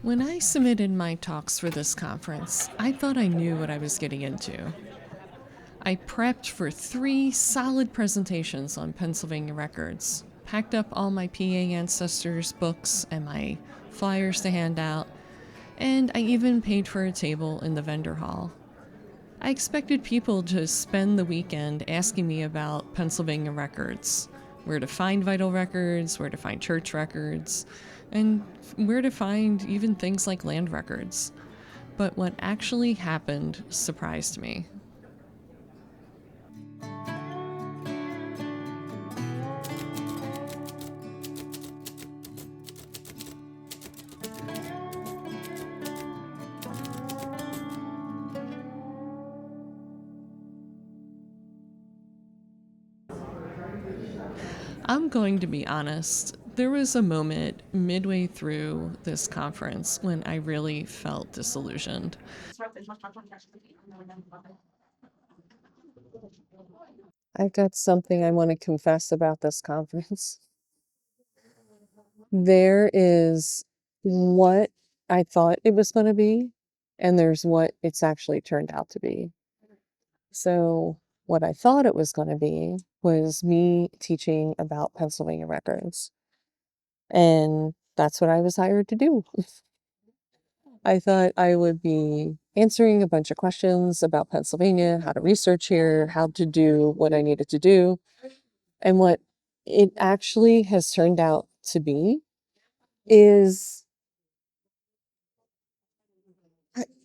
When I submitted my talks for this conference, I thought I knew what I was getting into. I prepped for 3 solid presentations on Pennsylvania records, packed up all my PA ancestors' books and my flyers to hand out, and I even paid for a table in the vendor hall. I expected people to spend the weekend asking me about Pennsylvania records, where to find vital records, where to find church records, and where to find even things like land records. But what actually happened surprised me. I'm going to be honest, there was a moment midway through this conference when I really felt disillusioned. I've got something I want to confess about this conference. There is what I thought it was going to be, and there's what it's actually turned out to be. So, what I thought it was going to be was me teaching about Pennsylvania records. And that's what I was hired to do. I thought I would be answering a bunch of questions about Pennsylvania, how to research here, how to do what I needed to do. And what it actually has turned out to be is,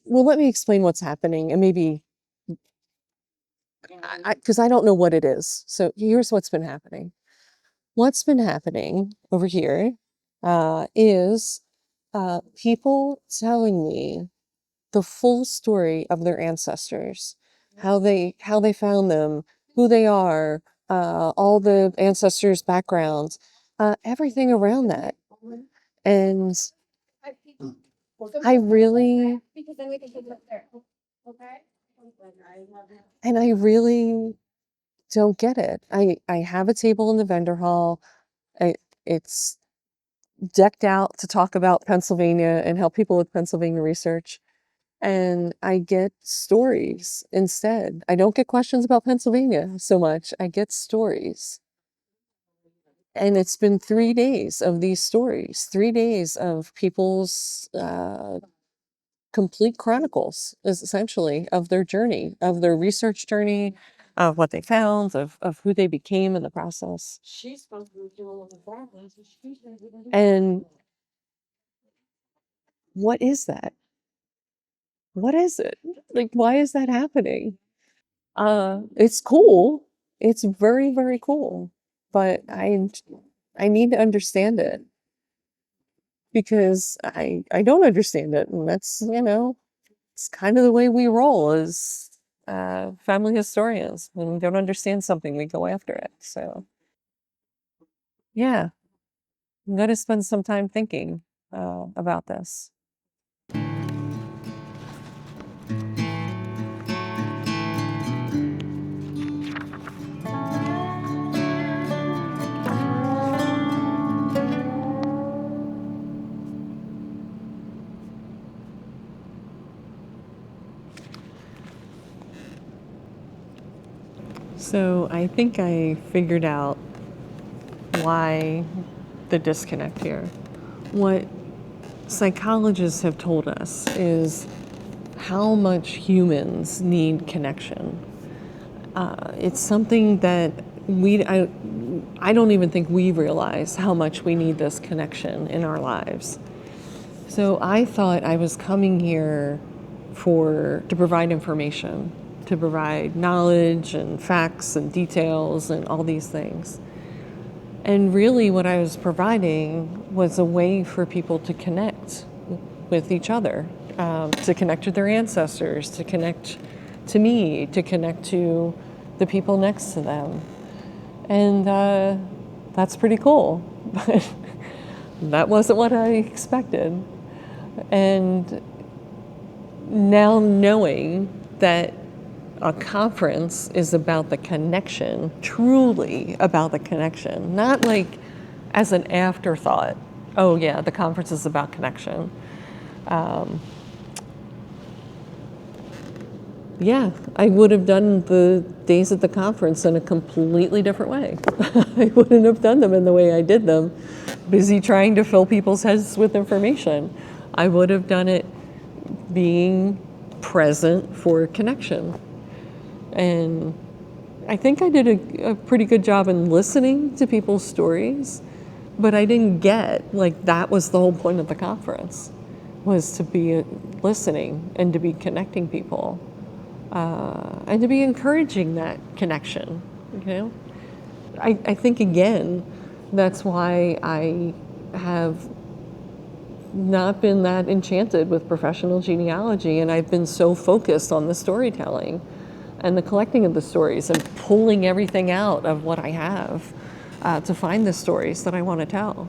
well, let me explain what's happening and maybe because I don't know what it is. So here's what's been happening. What's been happening over here is people telling me the full story of their ancestors, how they found them, who they are, all the ancestors' backgrounds, everything around that. And I really and I really don't get it. I have a table in the vendor hall. It's decked out to talk about Pennsylvania and help people with Pennsylvania research. And I get stories instead. I don't get questions about Pennsylvania so much. I get stories. And it's been 3 days of these stories, 3 days of people's complete chronicles, essentially, of their journey, of their research journey, of what they found, of who they became in the process. And what is that? What is it? Like, why is that happening? It's cool. It's very, very cool. But I need to understand it because I don't understand it. And that's, it's kind of the way we roll as family historians. When we don't understand something, we go after it. So yeah, I'm gonna spend some time thinking about this. So I think I figured out why the disconnect here. What psychologists have told us is how much humans need connection. It's something that I don't even think we realize how much we need this connection in our lives. So I thought I was coming here to provide information, to provide knowledge and facts and details and all these things. And really what I was providing was a way for people to connect with each other, to connect with their ancestors, to connect to me, to connect to the people next to them. And that's pretty cool. But that wasn't what I expected. And now knowing that a conference is about the connection, truly about the connection, not like as an afterthought. Oh yeah, the conference is about connection. Yeah, I would have done the days at the conference in a completely different way. I wouldn't have done them in the way I did them, busy trying to fill people's heads with information. I would have done it being present for connection. And I think I did a pretty good job in listening to people's stories, but I didn't get, like, that was the whole point of the conference, was to be listening and to be connecting people. And to be encouraging that connection, you know? I think, again, that's why I have not been that enchanted with professional genealogy, and I've been so focused on the storytelling and the collecting of the stories and pulling everything out of what I have to find the stories that I want to tell.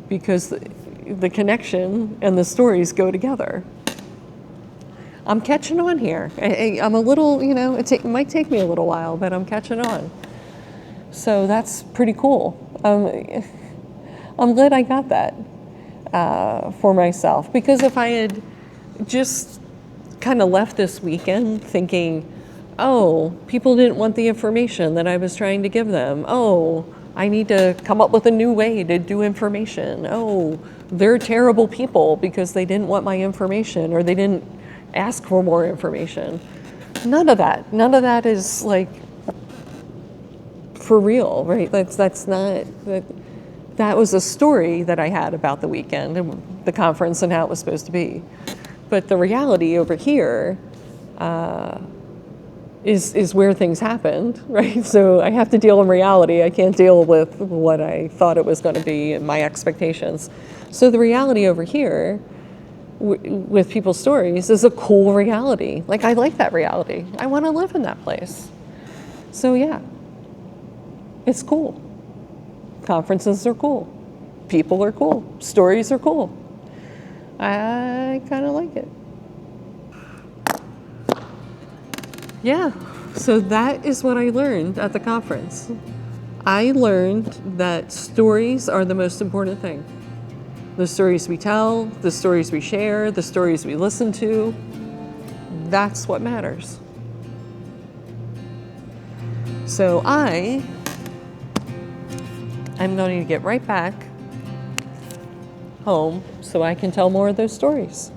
Because the connection and the stories go together. I'm catching on here. I'm a little, you know, it might take me a little while, but I'm catching on. So that's pretty cool. I'm glad I got that for myself, because if I had just kind of left this weekend thinking, oh, people didn't want the information that I was trying to give them. Oh, I need to come up with a new way to do information. Oh, they're terrible people because they didn't want my information, or they didn't ask for more information. None of that is, like, for real, right? That's not, that was a story that I had about the weekend and the conference and how it was supposed to be. But the reality over here is where things happened, right? So I have to deal in reality. I can't deal with what I thought it was going to be and my expectations. So the reality over here with people's stories is a cool reality. Like, I like that reality. I want to live in that place. So yeah, it's cool. Conferences are cool. People are cool. Stories are cool. I kind of like it. Yeah, so that is what I learned at the conference. I learned that stories are the most important thing. The stories we tell, the stories we share, the stories we listen to, that's what matters. So I'm going to get right back home so I can tell more of those stories.